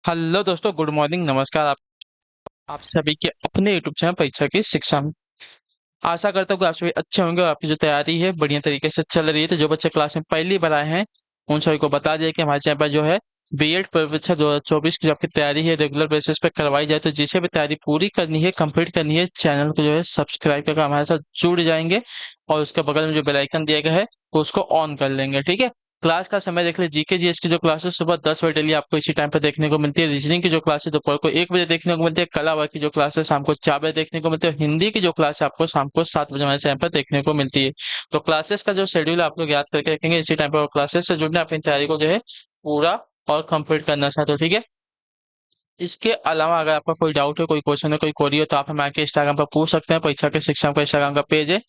Hello दोस्तों, good morning, नमस्कार। आप सभी के अपने यूट्यूब चैनल परीक्षा की शिक्षा में आशा करता हूँ कि आप सभी अच्छे होंगे और आपकी जो तैयारी है बढ़िया तरीके से चल रही है। तो जो बच्चे क्लास में पहली बार आए हैं उन सभी को बता दिया कि हमारे चैनल पर जो है बीएड परीक्षा 2024 की जो आपकी तैयारी है रेगुलर बेसिस पे करवाई जाए। तो जिसे भी तैयारी पूरी करनी है, कंप्लीट करनी है, चैनल को जो है सब्सक्राइब करके हमारे साथ जुड़ जाएंगे और उसके बगल में जो बेल आइकन दिया गया है उसको ऑन कर लेंगे। ठीक है। क्लास का समय देख लीजिए। जीके जीएस की जो क्लास है सुबह 10 बजे डेली आपको इसी टाइम पे देखने को मिलती है। रीजनिंग की जो क्लास है दोपहर को 1 बजे देखने को मिलती है। कला वर्ग की जो क्लास है शाम को 4 बजे देखने को मिलती है। हिंदी की जो क्लास है आपको शाम को 7 बजे हमारे चैनल पर देखने को मिलती है। तो क्लासेस का जो शेड्यूल आप लोग याद करके रखेंगे, इसी टाइम पर क्लासेस से जुड़ना, अपनी तैयारी को जो है पूरा और कंप्लीट करना चाहते हो। ठीक है। इसके अलावा अगर आपका कोई डाउट है, कोई क्वेश्चन है, कोई क्वेरी हो तो आप हमें आके इंस्टाग्राम पर पूछ सकते हैं। परीक्षा के शिक्षा का इंस्टाग्राम का पेज है,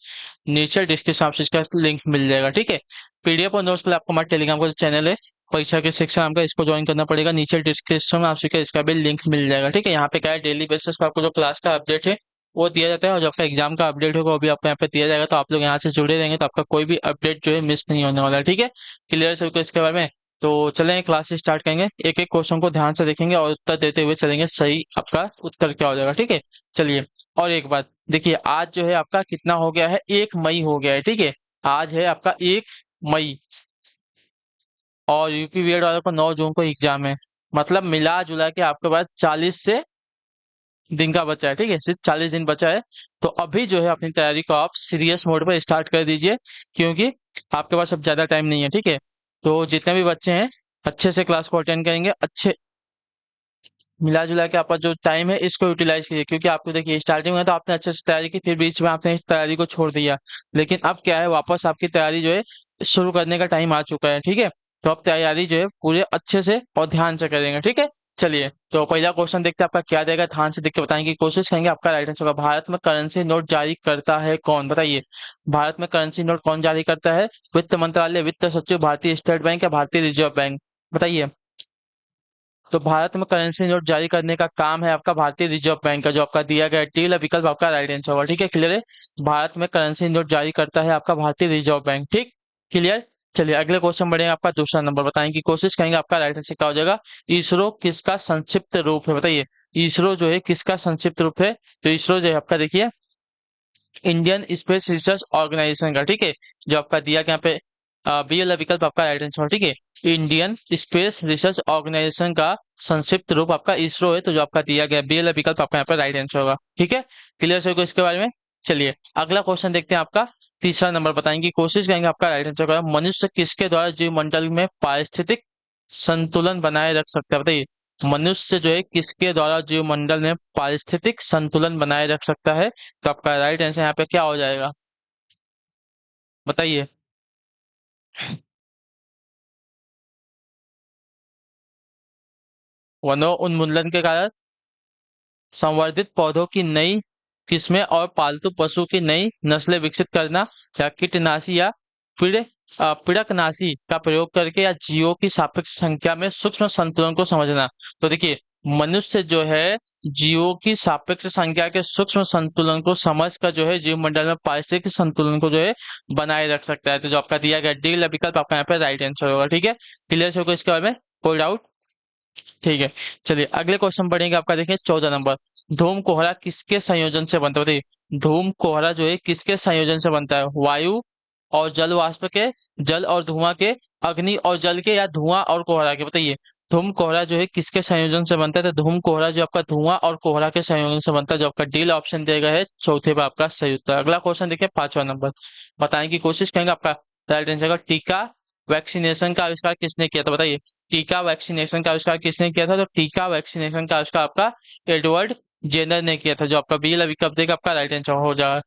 नीचे डिस्क्रिप्शन आपसे इसका लिंक मिल जाएगा। ठीक है। पीडीएफ और नोट्स के लिए आपको हमारे टेलीग्राम का जो चैनल है परीक्षा के शिक्षा नाम का, इसको ज्वाइन करना पड़ेगा। नीचे डिस्क्रिप्शन में आपसे इसका भी लिंक मिल जाएगा। ठीक है। यहाँ पे क्या है, डेली बेसिस पर आपको जो क्लास का अपडेट है वो दिया जाता है और जो आपका एग्जाम का अपडेट होगा वो भी आपको यहाँ पे दिया जाएगा। तो आप लोग यहाँ से जुड़े रहेंगे तो आपका कोई भी अपडेट जो है मिस नहीं होने वाला है। ठीक है। क्लियर सबको इसके बारे में। तो चलें क्लास स्टार्ट करेंगे। एक एक क्वेश्चन को ध्यान से देखेंगे और उत्तर देते हुए चलेंगे, सही आपका उत्तर क्या हो जाएगा। ठीक है। चलिए। और एक बात देखिए, आज जो है आपका कितना हो गया है, 1 मई हो गया है। ठीक है। आज है आपका 1 मई और यूपी बीएड वालों को 9 जून को एग्जाम है। मतलब मिला जुला के आपके पास 40 से दिन का बचा है। ठीक है। सिर्फ 40 दिन बचा है। तो अभी जो है अपनी तैयारी को आप सीरियस मोड पर स्टार्ट कर दीजिए, क्योंकि आपके पास अब ज्यादा टाइम नहीं है। ठीक है। तो जितने भी बच्चे हैं अच्छे से क्लास को अटेंड करेंगे, अच्छे मिला जुला के आपका जो टाइम है इसको यूटिलाइज कीजिए। क्योंकि आपको देखिए स्टार्टिंग में तो आपने अच्छे से तैयारी की, फिर बीच में आपने इस तैयारी को छोड़ दिया, लेकिन अब क्या है, वापस आपकी तैयारी जो है शुरू करने का टाइम आ चुका है। ठीक है। तो अब तैयारी जो है पूरे अच्छे से और ध्यान से करेंगे। ठीक है। चलिए, तो पहला क्वेश्चन देखते हैं आपका क्या देगा। ध्यान से देख के बताने की कोशिश करेंगे। आपका राइट आंसर होगा, भारत में करेंसी नोट जारी करता है कौन, बताइए। भारत में करेंसी नोट कौन जारी करता है? वित्त मंत्रालय, वित्त सचिव, भारतीय स्टेट बैंक या भारतीय रिजर्व बैंक, बताइए। तो भारत में करेंसी नोट जारी करने का काम है आपका भारतीय रिजर्व बैंक का। जो आपका दिया गया टी वाला विकल्प आपका राइट आंसर होगा। ठीक है। क्लियर है। भारत में करेंसी नोट जारी करता है आपका भारतीय रिजर्व बैंक। ठीक। क्लियर। चलिए अगले क्वेश्चन बढ़ेगा। आपका दूसरा नंबर बताने की कोशिश करेंगे। आपका राइट आंसर क्या हो जाएगा? इसरो किसका संक्षिप्त रूप है, बताइए। इसरो जो है किसका संक्षिप्त रूप है? तो इसरो जो है आपका देखिए इंडियन स्पेस रिसर्च ऑर्गेनाइजेशन का। ठीक है। जो आपका दिया गया यहाँ पे बी वाला विकल्प आपका राइट आंसर। ठीक है। इंडियन स्पेस रिसर्च ऑर्गेनाइजेशन का संक्षिप्त रूप आपका इसरो है। तो जो आपका दिया गया बी वाला विकल्प आपका यहाँ पे राइट आंसर होगा। ठीक है। क्लियर सर को इसके बारे में। चलिए अगला क्वेश्चन देखते हैं। आपका तीसरा नंबर बताने की कोशिश करेंगे। आपका राइट आंसर होगा, मनुष्य किसके द्वारा जीव मंडल में पारिस्थितिक संतुलन बनाए रख सकता है, बताइए। मनुष्य जो है किसके द्वारा जीव मंडल में पारिस्थितिक संतुलन बनाए रख सकता है? तो आपका राइट आंसर यहाँ पे क्या हो जाएगा, बताइए। वनो उन्मूलन के कारण, संवर्धित पौधों की नई किस्में और पालतू पशु की नई नस्लें विकसित करना, या कीटनाशी या पीड़े पीड़कनाशी का प्रयोग करके, या जीवों की सापेक्ष संख्या में सूक्ष्म संतुलन को समझना। तो देखिए, मनुष्य जो है जीवों की सापेक्ष संख्या के सूक्ष्म संतुलन को समझकर जो है जीव मंडल में पारिस्थितिक संतुलन को जो है बनाए रख सकता है। तो जो आपका दिया गया डी विकल्प आपका यहाँ पे राइट आंसर होगा। ठीक है। क्लियर होगा इसके बारे में, कोई डाउट? ठीक है। चलिए अगले क्वेश्चन पढ़ेंगे। आपका देखिए 14 नंबर, धूम कोहरा किसके संयोजन से बनता है, बताइए। धूम कोहरा जो है किसके संयोजन से बनता है? वायु और जल वाष्प के, जल और धुआं के, अग्नि और जल के, या धुआं और कोहरा के, बताइए। धूम कोहरा जो है किसके संयोजन से बनता है? तो धूम कोहरा जो आपका धुआं और कोहरा के संयोजन से बनता है। जो आपका डील ऑप्शन दिया गया है चौथे पे आपका सही उत्तर। अगला क्वेश्चन देखिए 5वां नंबर, बताने की कोशिश करेंगे। आपका राइट आंसर का, टीका वैक्सीनेशन का आविष्कार किसने किया था, बताइए। टीका वैक्सीनेशन का आविष्कार किसने किया था? तो टीका वैक्सीनेशन का आविष्कार आपका एडवर्ड जेनर ने किया था। जो आपका बी वाला विकल्प देगा आपका राइट आंसर हो जाएगा।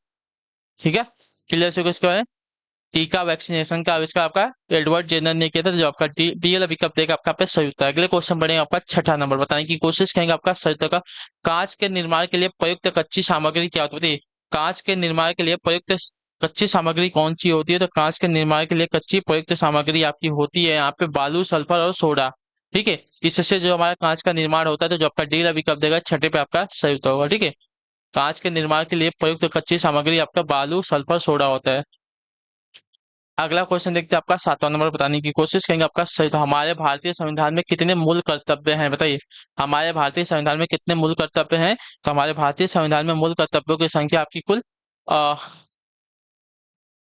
ठीक है। क्लियर से इसके बारे में। टीका वैक्सीनेशन का आविष्कार आपका एडवर्ड जेनर ने किया था। जो आपका डी वाला विकल्प देगा आपका पे सही उत्तर। अगले क्वेश्चन बढ़ेगा आपका 6वां नंबर, बताने की कोशिश करेंगे। आपका सही उत्तर का, कांच के निर्माण के लिए प्रयुक्त कच्ची सामग्री क्या होती है? कांच के निर्माण के लिए प्रयुक्त कच्ची सामग्री कौन सी होती है? तो कांच के निर्माण के लिए कच्ची प्रयुक्त सामग्री आपकी होती है यहाँ पे बालू, सल्फर और सोडा। ठीक है। इससे जो हमारा कांच का निर्माण होता है, तो जो आपका डी वाला विकल्प देगा छठे पे आपका सही उत्तर होगा। ठीक है। कांच के निर्माण के लिए प्रयुक्त कच्ची सामग्री आपका बालू, सल्फर, सोडा होता है। अगला क्वेश्चन देखते हैं आपका 7वां नंबर बताने की कोशिश करेंगे आपका सही। तो हमारे भारतीय संविधान में कितने मूल कर्तव्य हैं बताइए। हमारे भारतीय संविधान में कितने मूल कर्तव्य हैं? तो हमारे भारतीय संविधान में मूल कर्तव्यों की संख्या आपकी कुल अ,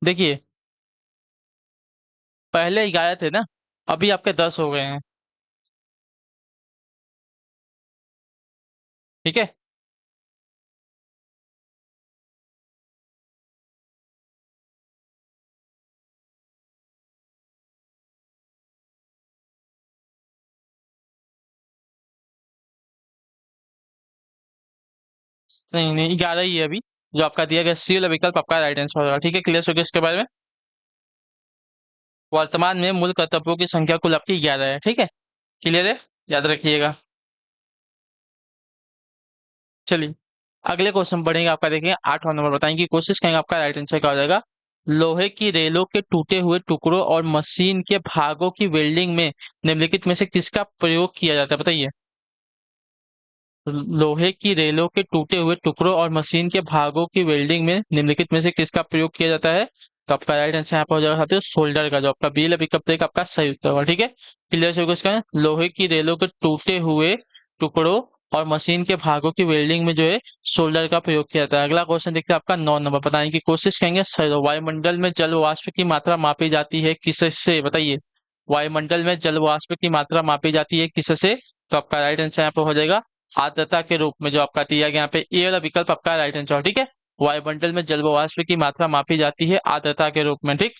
देखिए, पहले 11 थे ना, अभी आपके 10 हो गए हैं। ठीक है। नहीं नहीं, 11 ही है अभी। जो आपका दिया गया सी वाला विकल्प आपका राइट आंसर होगा। ठीक है, क्लियर हो गया इसके बारे में। वर्तमान में मूल कर्तव्यों की संख्या कुल आपकी 11 है। ठीक है, क्लियर है, याद रखिएगा। चलिए, अगले क्वेश्चन बढ़ेंगे आपका, देखेंगे 8वां नंबर बताएंगे की कोशिश करेंगे आपका राइट आंसर क्या हो जाएगा। लोहे की रेलों के टूटे हुए टुकड़ों और मशीन के भागों की वेल्डिंग में निम्नलिखित में से किसका प्रयोग किया जाता है बताइए। लोहे की रेलों के टूटे हुए टुकड़ों और मशीन के भागों की वेल्डिंग में निम्नलिखित में से किसका प्रयोग किया जाता है? तो आपका राइट आंसर यहाँ पर हो जाएगा साथियों सोल्डर का। जो आपका बी है विकल्प का आपका सही उत्तर होगा। ठीक है, क्लियर से होगा इसका। लोहे की रेलों के टूटे हुए टुकड़ों और मशीन के भागों की वेल्डिंग में जो है सोल्डर का प्रयोग किया जाता है। अगला क्वेश्चन देखते हैं आपका 9 नंबर बताने की कोशिश करेंगे। वायुमंडल में जल वाष्प की मात्रा मापी जाती है किससे बताइए। वायुमंडल में जल वाष्प की मात्रा मापी जाती है किससे? तो आपका राइट आंसर यहाँ पे हो जाएगा आर्द्रता के रूप में। जो आपका दिया गया यहाँ पे ए वाला विकल्प आपका राइट आंसर। ठीक है, वायुमंडल में जल वाष्प की मात्रा मापी जाती है आर्द्रता के रूप में। ठीक,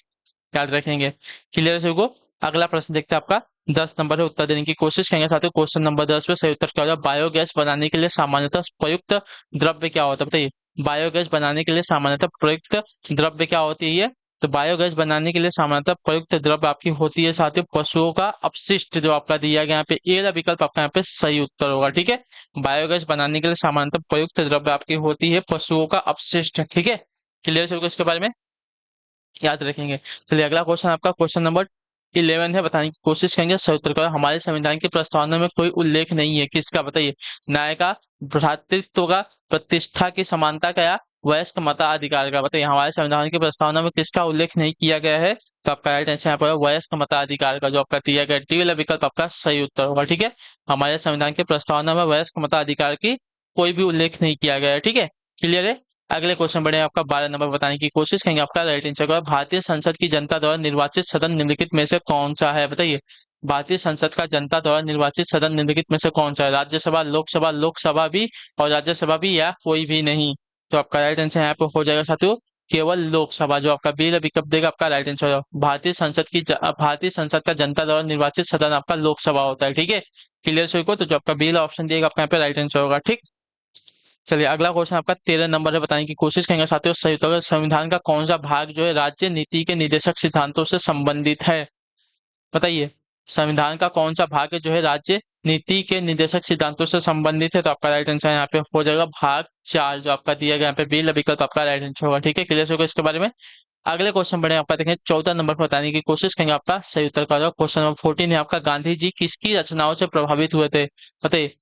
याद रखेंगे। क्लियर से को अगला प्रश्न देखते हैं आपका 10 नंबर है, उत्तर देने की कोशिश करेंगे साथियों। क्वेश्चन नंबर 10 पे सही उत्तर क्या होगा। बायोगैस बनाने के लिए सामान्यतः प्रयुक्त द्रव्य क्या होता है बताइए। बायोगैस बनाने के लिए सामान्यतः प्रयुक्त द्रव्य क्या होती है? तो बायोगैस बनाने के लिए सामान्यतः प्रयुक्त द्रव्य आपकी होती है साथियों पशुओं का अपशिष्ट। जो आपका दिया गया यहाँ पे ए वाला विकल्प आपका यहाँ पे सही उत्तर होगा। ठीक है, बायोगैस बनाने के लिए सामान्यतः प्रयुक्त द्रव्य आपकी होती है पशुओं का अपशिष्ट। ठीक है, क्लियर से होगा इसके बारे में, याद रखेंगे। चलिए, अगला क्वेश्चन आपका क्वेश्चन नंबर 11 है, बताने की कोशिश करेंगे सही उत्तर का। हमारे संविधान के प्रस्तावना में कोई उल्लेख नहीं है किसका बताइए। न्याय का, भ्रातृत्व का, प्रतिष्ठा की समानता का, या वयस्क मताधिकार का बताइए। हमारे संविधान की प्रस्तावना में किसका उल्लेख नहीं किया गया है? तो आपका राइट आंसर यहाँ पर है वयस्क मताधिकार का। जो आपका दिया गया डी वाला विकल्प आपका सही उत्तर होगा। ठीक है, हमारे संविधान के प्रस्तावना में वयस्क मताधिकार की कोई भी उल्लेख नहीं किया गया है। ठीक है, क्लियर है। अगले क्वेश्चन बढ़े आपका 12 नंबर बताने की कोशिश करेंगे आपका राइट आंसर का। भारतीय संसद की जनता द्वारा निर्वाचित सदन निम्नलिखित में से कौन सा है बताइए। भारतीय संसद का जनता द्वारा निर्वाचित सदन निम्नलिखित में से कौन सा है? राज्यसभा, लोकसभा, लोकसभा भी और राज्यसभा भी, या कोई भी नहीं? तो आपका राइट आंसर यहाँ पे हो जाएगा साथियों केवल लोकसभा। जो आपका बी विकल्प देगा आपका राइट आंसर होगा। भारतीय संसद का जनता द्वारा निर्वाचित सदन आपका लोकसभा होता है। ठीक है, क्लियर सही को। तो जो आपका बी ऑप्शन दिएगा आपका यहाँ पे राइट आंसर होगा। ठीक, चलिए, अगला क्वेश्चन आपका 13 नंबर है, बताने की कोशिश करेंगे साथियों सही उत्तर। संविधान का कौन सा भाग जो है राज्य नीति के निर्देशक सिद्धांतों से संबंधित है बताइए। संविधान का कौन सा भाग है जो है राज्य नीति के निर्देशक सिद्धांतों से संबंधित है? तो आपका राइट आंसर यहाँ पे हो जाएगा भाग 4। जो आपका दिया गया यहाँ पे बी विकल्प आपका राइट आंसर होगा। ठीक है, क्लियर होगा इसके बारे में। अगले क्वेश्चन बढ़े आपका, देखें 14 नंबर पर बताने की कोशिश करेंगे आपका सही उत्तर का। क्वेश्चन नंबर 14 है आपका, गांधी जी किसकी रचनाओं से प्रभावित हुए थे बताइए।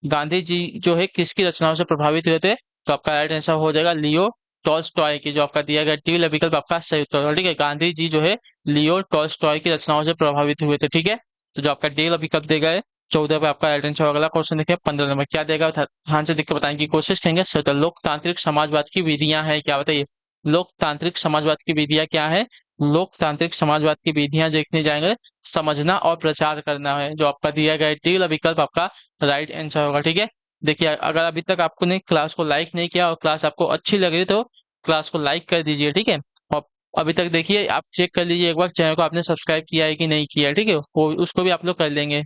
गांधी जी जो है किसकी रचनाओं से प्रभावित हुए थे? तो आपका राइट आंसर हो जाएगा लियो टॉल्स्टॉय की। जो आपका दिया गया टी वाला विकल्प आपका सही उत्तर होगा। ठीक है, गांधी जी जो है लियो टॉल्स्टॉय की रचनाओं से प्रभावित हुए थे। ठीक है, तो जो आपका डी वाला विकल्प देगा है 14 पे आपका राइट आंसर होगा। अगला क्वेश्चन देखिए 15 नंबर क्या देगा, ध्यान से देख के बताने की कोशिश करेंगे सही उत्तर। लोकतांत्रिक समाजवाद की विधियां है क्या बताइए। लोकतांत्रिक समाजवाद की विधियां क्या है? लोकतांत्रिक समाजवाद की विधियां देखने जाएंगे समझना और प्रचार करना है। जो आपका दिया गया डी वाला विकल्प आपका राइट आंसर होगा। ठीक है, देखिए, अगर अभी तक आपने क्लास को लाइक नहीं किया और क्लास आपको अच्छी लग रही तो क्लास को लाइक कर दीजिए। ठीक है, और अभी तक देखिए आप चेक कर लीजिए एक बार चैनल को आपने सब्सक्राइब किया है कि नहीं किया है। ठीक है, वो उसको भी आप लोग कर लेंगे।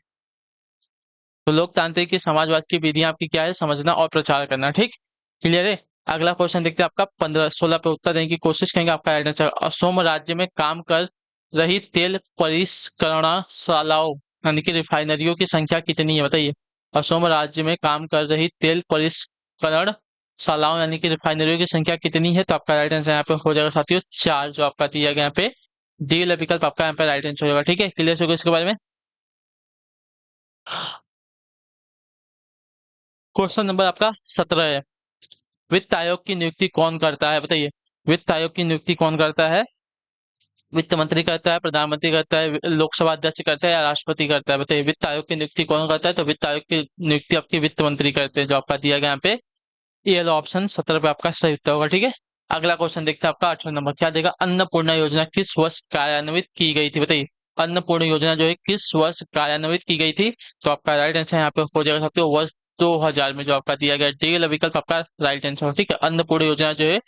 तो लोकतांत्रिक की समाजवाद की विधियां आपकी क्या है? समझना और प्रचार करना। ठीक, क्लियर है। अगला क्वेश्चन देखते हैं आपका 15-16 पे उत्तर देने की कोशिश करेंगे आपका राइट आंसर। असम राज्य में काम कर रही तेल परिष्करणशालाओं यानी कि रिफाइनरियों की संख्या कितनी है बताइए। असम राज्य में काम कर रही तेल परिष्करणशालाओं यानी कि रिफाइनरियों की संख्या कितनी है? तो आपका राइट आंसर यहाँ पे हो जाएगा साथियों 4। जो आपका दिया गया यहाँ पे डी वाला विकल्प आपका यहाँ पे राइट आंसर होगा। ठीक है, क्लियर होगा इसके बारे में। क्वेश्चन नंबर आपका 17 है, वित्त आयोग की नियुक्ति कौन करता है बताइए। वित्त आयोग की नियुक्ति कौन करता है? वित्त मंत्री करता है, प्रधानमंत्री करता है, लोकसभा अध्यक्ष करता है या राष्ट्रपति करता है? बताइए, वित्त आयोग की नियुक्ति कौन करता है? तो वित्त आयोग की नियुक्ति आपके वित्त मंत्री करते हैं, जो आपका दिया गया यहाँ पे ये वाला ऑप्शन 17 पे आपका सही उत्तर होगा। ठीक है, अगला क्वेश्चन देखते हैं आपका 8वां नंबर क्या देगा। अन्नपूर्णा योजना किस वर्ष कार्यान्वित की गई थी? बताइए, अन्नपूर्णा योजना जो है किस वर्ष कार्यान्वित की गई थी? तो आपका राइट आंसर यहाँ पे हो जाएगा साथियों वर्ष 2000 में, जो आपका दिया गया डी वाला विकल्प आपका राइट आंसर हो। ठीक है, अन्नपूर्णा योजना जो है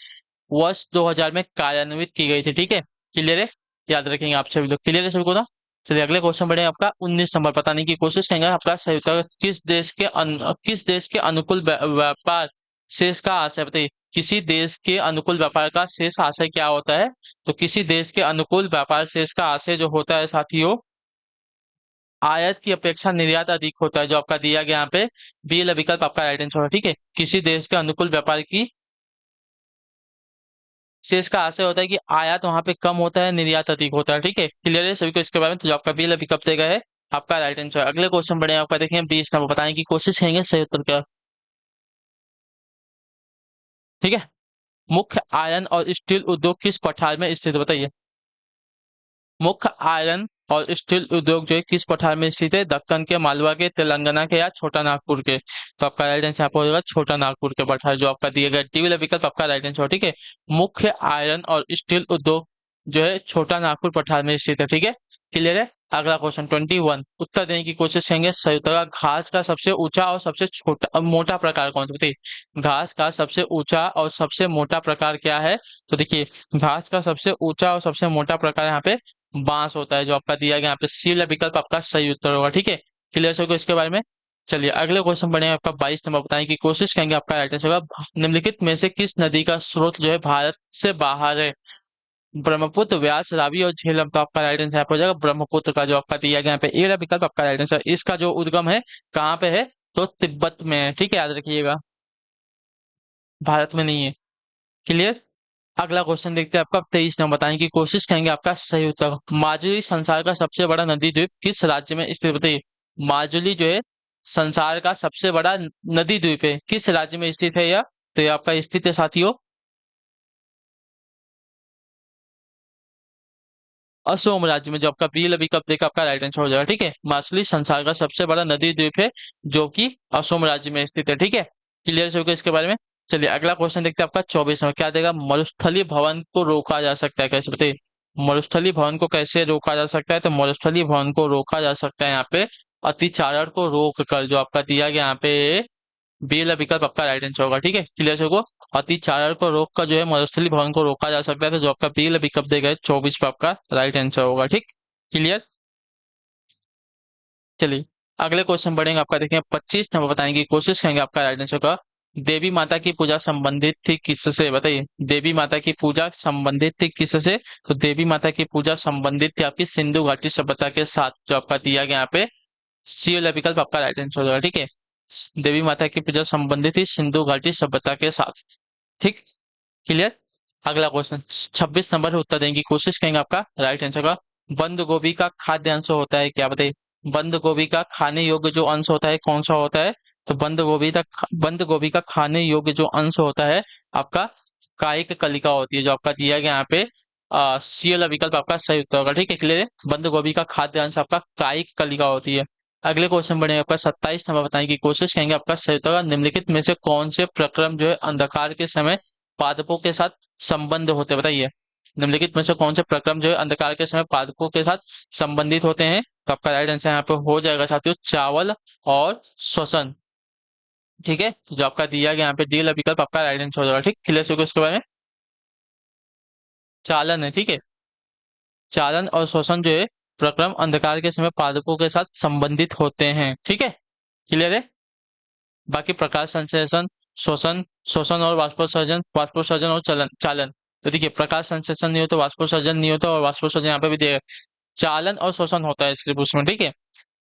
वर्ष 2000 में कार्यान्वित की गई थी। ठीक है, क्लियर है, याद रखेंगे आप सभी लोग। क्लियर है सभी को ना? चलिए अगले क्वेश्चन बढ़े आपका 19 नंबर बताने की कोशिश करेंगे। आपका सही उत्तर किस देश के अनुकूल व्यापार शेष का आशय? बताइए, किसी देश के अनुकूल व्यापार का शेष आशय क्या होता है? तो किसी देश के अनुकूल व्यापार शेष का आशय जो होता है साथियों, आयात की अपेक्षा निर्यात अधिक होता है, जो आपका दिया गया यहाँ पे बी वाला विकल्प आपका राइट आंसर है। ठीक है, किसी देश के अनुकूल व्यापार की शेष का आशय होता है कि आयात वहां पे कम होता है, निर्यात अधिक होता है। ठीक है, क्लियर है सभी को इसके बारे में? तो जो आपका बी वाला विकल्प देगा है आपका राइट आंसर। अगले क्वेश्चन बढ़े आपका देखेंगे 20 नंबर बताने की कोशिश करेंगे सही उत्तर क्या। ठीक है, मुख्य आयरन और स्टील उद्योग किस पठार में स्थित है? बताइए, मुख्य आयरन और स्टील उद्योग जो है किस पठार में स्थित है? दक्कन के, मालवा के, तेलंगाना के या छोटा नागपुर के? तो आपका राइट आंसर आपको होगा छोटा नागपुर के पठार, जो आपका दिया गया डी वाला विकल्प आपका राइट आंसर। ठीक है, मुख्य आयरन और स्टील उद्योग जो है छोटा नागपुर पठार में स्थित है। ठीक है, क्लियर है। अगला क्वेश्चन 21 उत्तर देने की कोशिश करेंगे सही उत्तर का। घास का सबसे ऊंचा और सबसे छोटा मोटा प्रकार कौन सा? बताइए, घास का सबसे ऊंचा और सबसे मोटा प्रकार क्या है? तो देखिए, घास का सबसे ऊंचा और सबसे मोटा प्रकार यहाँ पे बांस होता है, जो आपका दिया गया यहाँ पे सी वाला विकल्प आपका सही उत्तर होगा। ठीक है, क्लियर होगा इसके बारे में? चलिए अगले क्वेश्चन बढ़ेंगे आपका 22 नंबर बताने की कोशिश करेंगे। आपका राइट आंसर होगा निम्नलिखित में से किस नदी का स्रोत जो है भारत से बाहर है? ब्रह्मपुत्र, व्यास, रावी और झेलम? तो आपका राइट आंसर हो जाएगा ब्रह्मपुत्र का, जो आपका दिया गया यहाँ पे ए वाला विकल्प आपका राइट आंसर। इसका जो उद्गम है कहाँ पे है? तो तिब्बत में है। ठीक है, याद रखिएगा, भारत में नहीं है। क्लियर। अगला क्वेश्चन देखते हैं आपका 23 नंबर बताने की कोशिश करेंगे। आपका सही उत्तर माजुली संसार का सबसे बड़ा नदी द्वीप किस राज्य में स्थित? बताइए, माजुली जो है संसार का सबसे बड़ा नदी द्वीप है, किस राज्य में स्थित है यह? तो ये आपका स्थित है साथियों असोम राज्य में, जो आपका बी विकल्प देखा आपका राइट आंसर हो जाएगा। ठीक है, माजुली संसार का सबसे बड़ा नदी द्वीप है, जो कि असोम राज्य में स्थित है। ठीक है, क्लियर से होगा इसके बारे में? चलिए अगला क्वेश्चन देखते हैं आपका 24 नंबर क्या देगा। मरुस्थलीय भवन को रोका जा सकता है कैसे? बताइए, मरुस्थलीय भवन को कैसे रोका जा सकता है? तो मरुस्थलीय भवन को रोका जा सकता है यहाँ पे अतिचारण को रोक कर, जो आपका दिया गया यहाँ पे बी वाला विकल्प आपका राइट आंसर होगा। ठीक है, क्लियर से को अतिचारण को रोक कर जो है मरुस्थलीय भवन को रोका जा सकता है, तो जो आपका बी वाला विकल्प देगा 24 पे आपका राइट आंसर होगा। ठीक, क्लियर। चलिए अगले क्वेश्चन बढ़ेंगे आपका देखेंगे 25 नंबर बताने की कोशिश करेंगे। आपका राइट आंसर का देवी माता की पूजा संबंधित थी किससे? बताइए, देवी माता की पूजा संबंधित थी किससे? तो देवी माता की पूजा संबंधित थी आपकी सिंधु घाटी सभ्यता के साथ, जो आपका दिया गया यहाँ पे सी वाला विकल्प आपका राइट आंसर होगा। ठीक है, देवी माता की पूजा संबंधित थी सिंधु घाटी सभ्यता के साथ। ठीक, क्लियर। अगला क्वेश्चन 26 नंबर है उत्तर देने की कोशिश करेंगे। आपका राइट आंसर का बंद गोभी का खाद्य अंश होता है क्या? बताइए, बंद गोभी का खाने योग्य जो अंश होता है कौन सा होता है? तो बंद गोभी का खाने योग्य जो अंश होता है आपका कायिक कलिका होती है, जो आपका दिया गया यहाँ पे सी वाला विकल्प आपका सही उत्तर होगा। ठीक है, क्लियर है। बंद गोभी का खाद्य अंश आपका कायिक कलिका होती है। अगले क्वेश्चन बढ़ेंगे आपका 27 नंबर बताने की कोशिश करेंगे। आपका सही उत्तर होगा निम्नलिखित में से कौन से प्रक्रम जो है अंधकार के समय पादपों के साथ संबंध होते हैं? बताइए, निम्नलिखित में से कौन से प्रक्रम जो है अंधकार के समय पादपों के साथ संबंधित होते हैं? तो आपका राइट आंसर यहाँ पे हो जाएगा साथियों चावल और श्वसन। ठीक है, तो जो आपका दिया गया यहाँ पे डी वाला विकल्प आपका राइट आंसर हो जाएगा। ठीक, क्लियर हो गया उसके बारे में? चालन है। ठीक है, चालन और श्वसन जो है प्रक्रम अंधकार के समय पादपों के साथ संबंधित होते हैं। ठीक है, क्लियर है। बाकी प्रकाश संश्लेषण, शोषण, शोषण और वाष्पोत्सर्जन, वाष्पोत्सर्जन और चलन चालन। तो देखिए, प्रकाश संश्लेषण नहीं होता, वाष्पोत्सर्जन नहीं होता और वाष्पोत्सर्जन यहाँ पे भी दिया, चालन और शोषण होता है सिर्फ उसमें। ठीक है,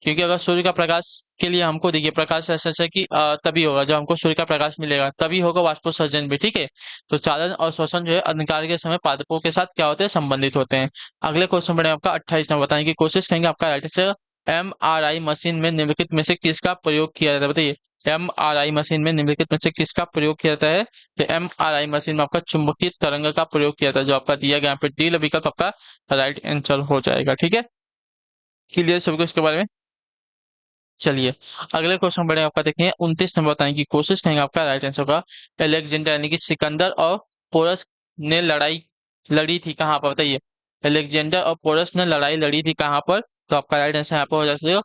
क्योंकि अगर सूर्य का प्रकाश के लिए हमको देखिए प्रकाश संश्लेषण की तभी होगा जब हमको सूर्य का प्रकाश मिलेगा, तभी होगा वाष्पोत्सर्जन भी। ठीक है, तो चालन और शोषण जो है अंधकार के समय पादपों के साथ क्या होते हैं? संबंधित होते हैं। अगले क्वेश्चन बढ़े आपका 28 नंबर बताने की कोशिश करेंगे। आपका राइट आंसर MRI मशीन में निम्नलिखित में से किसका प्रयोग किया जाता है? बताइए, MRI मशीन में निम्नलिखित में से किसका प्रयोग किया जाता है? तो MRI मशीन में आपका चुंबकीय तरंग का प्रयोग किया जाता है, जो आपका दिया गया यहाँ पे डी विकल्प आपका राइट आंसर हो जाएगा। ठीक है, क्लियर सभी को इसके बारे में? चलिए अगले क्वेश्चन बढ़े, आपका देखेंगे 29 नंबर बताने की कोशिश करेंगे, आपका राइट आंसर होगा अलेक्जेंडर यानी कि सिकंदर और पोरस ने लड़ाई लड़ी थी कहाँ पर? बताइए, अलेक्जेंडर और पोरस ने लड़ाई लड़ी थी कहाँ पर? तो आपका राइट आंसर यहाँ पर हो जाएगा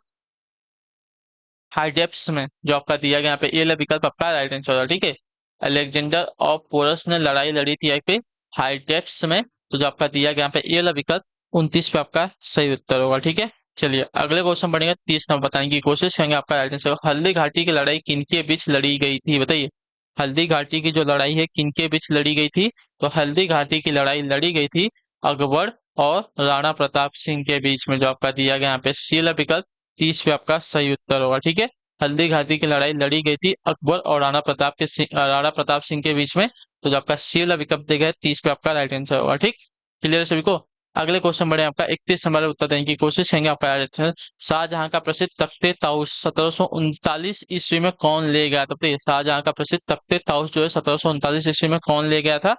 हाइडेप्स में, जो आपका दिया गया यहाँ पे ये विकल्प आपका राइट आंसर होगा। ठीक है, अलेक्जेंडर और पोरस ने लड़ाई लड़ी थी यहाँ पे हाइडेप्स में, तो जो आपका दिया गया यहाँ पे ये विकल्प 29 पे आपका सही उत्तर होगा। ठीक है, चलिए अगले क्वेश्चन बढ़ेगा, 30 नंबर बताने की कोशिश करेंगे, आपका राइट आंसर होगा हल्दी घाटी की लड़ाई किनके बीच लड़ी गई थी? बताइए, हल्दी घाटी की जो लड़ाई है किनके बीच लड़ी गई थी? तो हल्दी घाटी की लड़ाई लड़ी गई थी अकबर और राणा प्रताप सिंह के बीच में, जो आपका दिया गया यहाँ पे सी विकल्प 30 पे आपका सही उत्तर होगा। ठीक है, हल्दी घाटी की लड़ाई लड़ी गई थी अकबर और राणा प्रताप सिंह के बीच में, तो जो आपका सी वाला विकल्प देगा है 30 पे आपका राइट आंसर होगा। ठीक, क्लियर है सभी को? अगले क्वेश्चन बढ़े, आपका 31 नंबर उत्तर देने की कोशिश करेंगे, आपका राइट आंसर शाहजहां का प्रसिद्ध तख्ते ताउस 1739 ईस्वी में कौन ले गया था? तो शाहजहां का प्रसिद्ध तख्ते ताउस जो है 1739 ईस्वी में कौन ले गया था?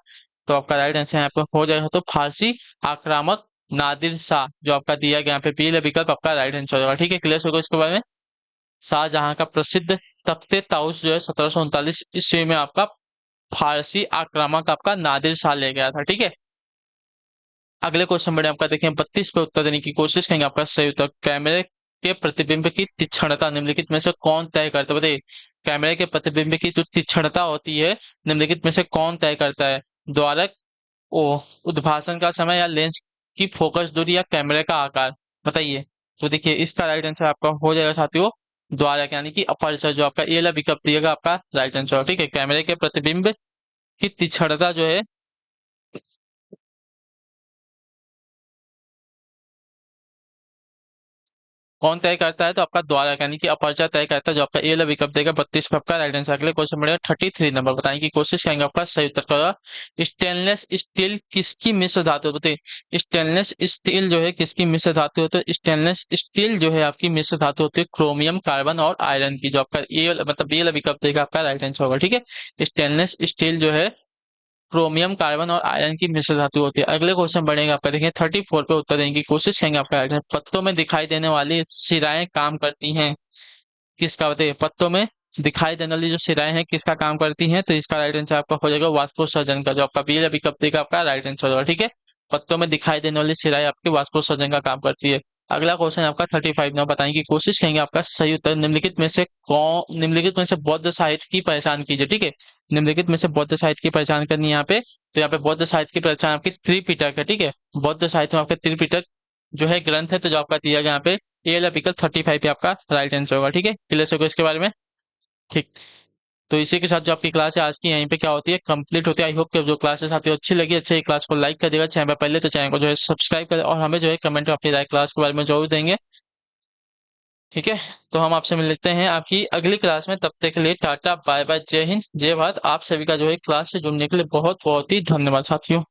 तो आपका राइट आंसर यहाँ पे हो जाएगा तो फारसी आक्रामक नादिर शाह, जो आपका दिया गया यहाँ पे बी विकल्प आपका राइट आंसर होगा। ठीक है, क्लियर होगा इसके बारे में? शाहजहां का प्रसिद्ध तख्ते ताउस जो है 1739 ईस्वी में आपका फारसी आक्रामक आपका नादिर शाह ले गया था। ठीक है, अगले क्वेश्चन बढ़े, आपका देखें 32 पे उत्तर देने की कोशिश करेंगे, आपका सही उत्तर कैमरे के प्रतिबिंब की तीक्ष्णता निम्नलिखित में से कौन तय करता है? बताइए, कैमरे के प्रतिबिंब की जो तीक्ष्णता होती है निम्नलिखित में से कौन तय करता है? द्वारक, ओ उद्भासन का समय, या लेंस की फोकस दूरी, या कैमरे का आकार? बताइए, तो देखिए इसका राइट आंसर आपका हो जाएगा साथियों द्वारक यानी कि अपर्चर, जो आपका ये विकल्प दिएगा आपका राइट आंसर। ठीक है, कैमरे के प्रतिबिंब की तीक्ष्णता जो है कौन तय करता है? तो आपका द्वारक यानी कि अपर्चर तय करता है, जो आपका ए वाला विकल्प देगा 32 पे आपका राइट आंसर। अगले क्वेश्चन बढ़ेगा 33 नंबर बताने की कोशिश करेंगे, आपका सही उत्तर का होगा स्टेनलेस स्टील किसकी मिश्र धातु है? बताइए, स्टेनलेस स्टील जो है किसकी मिश्र धातु होती है? स्टेनलेस स्टील जो है आपकी मिश्र धातु होती है क्रोमियम, कार्बन और आयरन की, जो आपका ए मतलब ये वाला विकल्प देगा आपका राइट आंसर होगा। ठीक है, स्टेनलेस स्टील जो है क्रोमियम, कार्बन और आयरन की मिश्र धातु होती है। अगले क्वेश्चन बढ़ेंगे, आपका देखें 34 पे उत्तर देने की कोशिश करेंगे, आपका right है, पत्तों में दिखाई देने वाली सिराएं काम करती हैं किसका? बताइए, पत्तों में दिखाई देने वाली जो सिराएं हैं किसका काम करती हैं? तो इसका राइट आंसर आपका हो जाएगा वाष्पोत्सर्जन का, जो आपका बी विकल्प देगा आपका राइट आंसर होगा। ठीक है, पत्तों में दिखाई देने वाली सिराएं आपके वाष्पोत्सर्जन का काम करती है। अगला क्वेश्चन आपका 35 नंबर बताने की कोशिश करेंगे, आपका सही उत्तर निम्नलिखित में से बौद्ध साहित्य की पहचान कीजिए। ठीक है, निम्नलिखित में से बौद्ध साहित्य की पहचान करनी है यहाँ पे, तो यहाँ पे बौद्ध साहित्य की पहचान आपकी त्रिपिटक है। ठीक है, बौद्ध साहित्य में आपका त्रिपिटक जो है ग्रंथ है, तो जो आपका दिया गया यहाँ पे ए वाला विकल्प 35 पे आपका राइट आंसर होगा। ठीक है, क्लियर होगा इसके बारे में? ठीक, तो इसी के साथ जो आपकी क्लास है आज की यहीं पे क्या होती है कंप्लीट होती है। आई होप कि जो क्लासेस आती है अच्छी लगी, अच्छा ये क्लास को लाइक कर देगा चैनल पर पहले, तो चैनल को जो है सब्सक्राइब कर और हमें जो है कमेंट में अपनी राय क्लास के बारे में जरूर देंगे। ठीक है, तो हम आपसे मिलते हैं आपकी अगली क्लास में, तब तक के लिए टाटा बाय बाय, जय हिंद जय भारत। आप सभी का जो है क्लास से जुड़ने के लिए बहुत बहुत ही धन्यवाद साथियों।